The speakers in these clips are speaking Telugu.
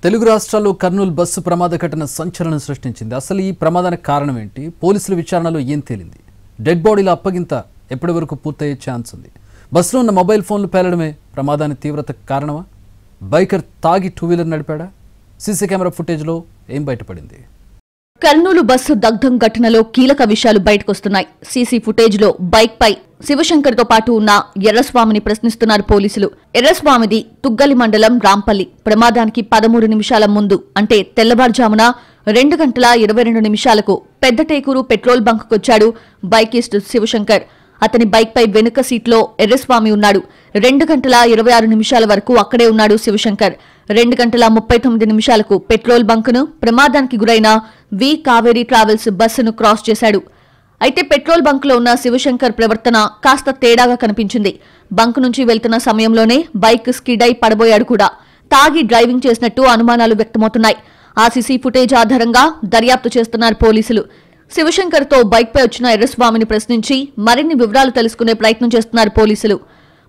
తెలుగు రాష్ట్రాల్లో కర్నూలు బస్సు ప్రమాద ఘటన సంచలనం సృష్టించింది. అసలు ఈ ప్రమాదానికి కారణం ఏంటి? పోలీసుల విచారణలో ఏం తేలింది? డెడ్ బాడీల అప్పగింత ఎప్పటి వరకు పూర్తయ్యే ఛాన్స్ ఉంది? బస్సులో ఉన్న మొబైల్ ఫోన్లు పేలడమే ప్రమాదానికి తీవ్రతకు కారణమా? బైకర్ తాగి టూ వీలర్ నడిపాడా? సీసీ కెమెరా ఫుటేజ్లో ఏం బయటపడింది? కర్నూలు బస్సు దగ్ధం ఘటనలో కీలక విషయాలు బయటకొస్తున్నాయి. సీసీ ఫుటేజ్లో బైక్ పై శివశంకర్తో పాటు ఉన్న ఎర్రస్వామిని ప్రశ్నిస్తున్నారు పోలీసులు. ఎర్రస్వామిది తుగ్గలి మండలం రాంపల్లి. ప్రమాదానికి 13 నిమిషాల ముందు అంటే తెల్లవారుజామున 2:22 పెద్దటేకూరు పెట్రోల్ బంకుకొచ్చాడు బైకిస్ట్ శివశంకర్. అతని బైక్ పై వెనుక సీట్లో ఎర్రస్వామి ఉన్నాడు. 2:26 వరకు అక్కడే ఉన్నాడు శివశంకర్. 2:39 పెట్రోల్ బంకును ప్రమాదానికి గురైన వి కావేరీ ట్రావెల్స్ బస్సును క్రాస్ చేశాడు. అయితే పెట్రోల్ బంకులో ఉన్న శివశంకర్ ప్రవర్తన కాస్త తేడాగా కనిపించింది. బంకు నుంచి వెళ్తున్న సమయంలోనే బైక్ స్కిడ్ అయి పడబోయాడు కూడా. తాగి డ్రైవింగ్ చేసినట్టు అనుమానాలు వ్యక్తమవుతున్నాయి. ఆ సీసీ ఫుటేజ్ ఆధారంగా దర్యాప్తు చేస్తున్నారు పోలీసులు. శివశంకర్తో బైక్పై వచ్చిన ఎర్రస్వామిని ప్రశ్నించి మరిన్ని వివరాలు తెలుసుకునే ప్రయత్నం చేస్తున్నారు పోలీసులు.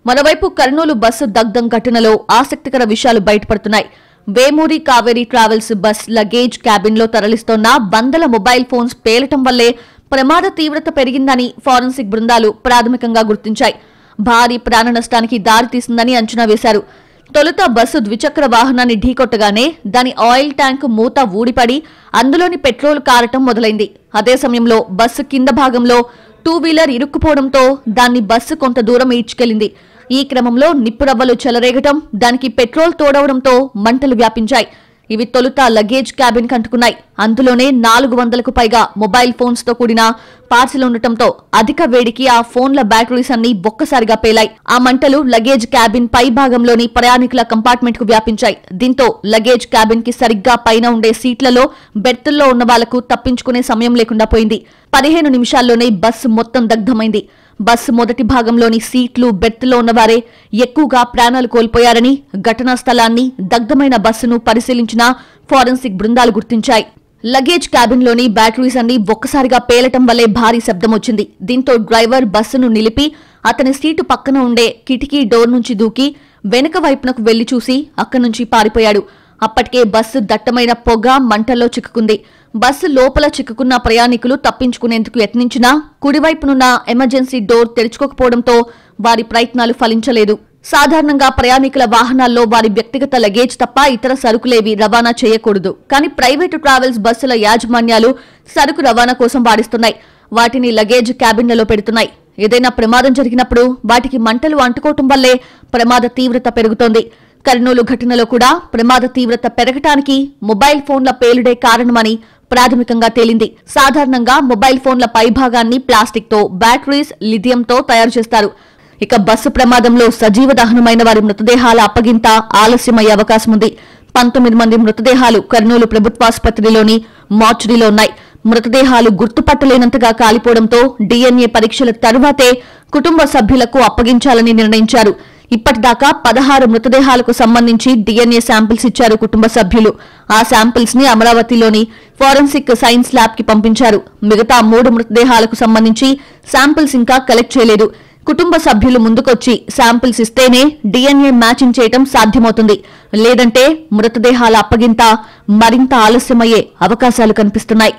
మరోవైపు కర్నూలు బస్సు దగ్ధం ఘటనలో ఆసక్తికర విషయాలు బయటపడుతున్నాయి. Vemuri Kaveri travels bus luggage క్యాబిన్లో తరలిస్తోన్న వందల మొబైల్ ఫోన్స్ పేలటం వల్లే ప్రమాద తీవ్రత పెరిగిందని ఫోరెన్సిక్ బృందాలు ప్రాథమికంగా గుర్తించాయి. భారీ ప్రాణ నష్టానికి దారితీసిందని అంచనా వేశారు. తొలుత బస్సు ద్విచక్ర వాహనాన్ని ఢీకొట్టగానే దాని ఆయిల్ ట్యాంక్ మూత ఊడిపడి అందులోని పెట్రోల్ కారటం మొదలైంది. అదే సమయంలో బస్సు కింద భాగంలో టూ వీలర్ ఇరుక్కుపోవడంతో దాన్ని బస్సు కొంత దూరం ఈడ్చుకెళ్లింది. ఈ క్రమంలో నిప్పురవ్వలు చెలరేగటం, దానికి పెట్రోల్ తోడవడంతో మంటలు వ్యాపించాయి. ఇవి తొలుత లగేజ్ క్యాబిన్ కంటుకున్నాయి. అందులోనే 400కు పైగా మొబైల్ ఫోన్స్ తో కూడిన పార్సిల్ ఉండటంతో అధిక వేడికి ఆ ఫోన్ల బ్యాటరీస్ అన్ని ఒక్కసారిగా పేలాయి. ఆ మంటలు లగేజ్ క్యాబిన్ పై భాగంలోని ప్రయాణికుల కంపార్ట్మెంట్ కు వ్యాపించాయి. దీంతో లగేజ్ క్యాబిన్ కి సరిగ్గా పైన ఉండే సీట్లలో బెర్తుల్లో ఉన్న వాళ్లకు తప్పించుకునే సమయం లేకుండా పోయింది. 15 నిమిషాల్లోనే బస్సు మొత్తం దగ్ధమైంది. బస్సు మొదటి భాగంలోని సీట్లు బెర్తుల్లో ఉన్నవారే ఎక్కువగా ప్రాణాలు కోల్పోయారని, ఘటనా స్థలాన్ని, దగ్ధమైన బస్సును పరిశీలించిన ఫోరెన్సిక్ బృందాలు గుర్తించాయి. లగేజ్ క్యాబిన్లోని బ్యాటరీస్ అన్ని ఒక్కసారిగా పేలటం వల్లే భారీ శబ్దం వచ్చింది. దీంతో డ్రైవర్ బస్సును నిలిపి అతని సీటు పక్కన ఉండే కిటికీ డోర్ నుంచి దూకి వెనుక వైపునకు వెళ్లి చూసి అక్కడి నుంచి పారిపోయాడు. అప్పటికే బస్సు దట్టమైన పొగ, మంటల్లో చిక్కుకుంది. బస్సు లోపల చిక్కుకున్న ప్రయాణికులు తప్పించుకునేందుకు యత్నించినా కుడివైపునున్న ఎమర్జెన్సీ డోర్ తెరుచుకోకపోవడంతో వారి ప్రయత్నాలు ఫలించలేదు. సాధారణంగా ప్రయాణికుల వాహనాల్లో వారి వ్యక్తిగత లగేజ్ తప్ప ఇతర సరుకులేవి రవాణా చేయకూడదు. కానీ ప్రైవేటు ట్రావెల్స్ బస్సుల యాజమాన్యాలు సరుకు రవాణా కోసం వాడిస్తున్నాయి. వాటిని లగేజ్ క్యాబిన్లలో పెడుతున్నాయి. ఏదైనా ప్రమాదం జరిగినప్పుడు వాటికి మంటలు అంటుకోవటం వల్లే ప్రమాద తీవ్రత పెరుగుతోంది. కర్నూలు ఘటనలో కూడా ప్రమాద తీవ్రత పెరగటానికి మొబైల్ ఫోన్ల పేలుడే కారణమని ప్రాథమికంగా తేలింది. సాధారణంగా మొబైల్ ఫోన్ల పైభాగాన్ని ప్లాస్టిక్ తో, బ్యాటరీస్ లిథియంతో తయారు చేస్తారు. ఇక బస్సు ప్రమాదంలో సజీవ దహనమైన వారి మృతదేహాల అప్పగింత ఆలస్యమయ్యే అవకాశం ఉంది. 19 మంది మృతదేహాలు కర్నూలు ప్రభుత్వాసుపత్రిలోని మార్చురీలో ఉన్నాయి. మృతదేహాలు గుర్తుపట్టలేనంతగా కాలిపోవడంతో DNA పరీక్షల తరువాతే కుటుంబ సభ్యులకు అప్పగించాలని నిర్ణయించారు. ఇప్పటిదాకా 16 మృతదేహాలకు సంబంధించి DNA శాంపిల్స్ ఇచ్చారు కుటుంబ సభ్యులు. ఆ శాంపిల్స్ ని అమరావతిలోని ఫోరెన్సిక్ సైన్స్ ల్యాబ్ కి పంపించారు. మిగతా 3 మృతదేహాలకు సంబంధించి శాంపిల్స్ ఇంకా కలెక్ట్ చేయలేదు. కుటుంబ సభ్యులు ముందుకొచ్చి శాంపిల్స్ ఇస్తేనే DNA మ్యాచింగ్ చేయటం సాధ్యమవుతుంది. లేదంటే మృతదేహాల అప్పగింత మరింత ఆలస్యమయ్యే అవకాశాలు కనిపిస్తున్నాయి.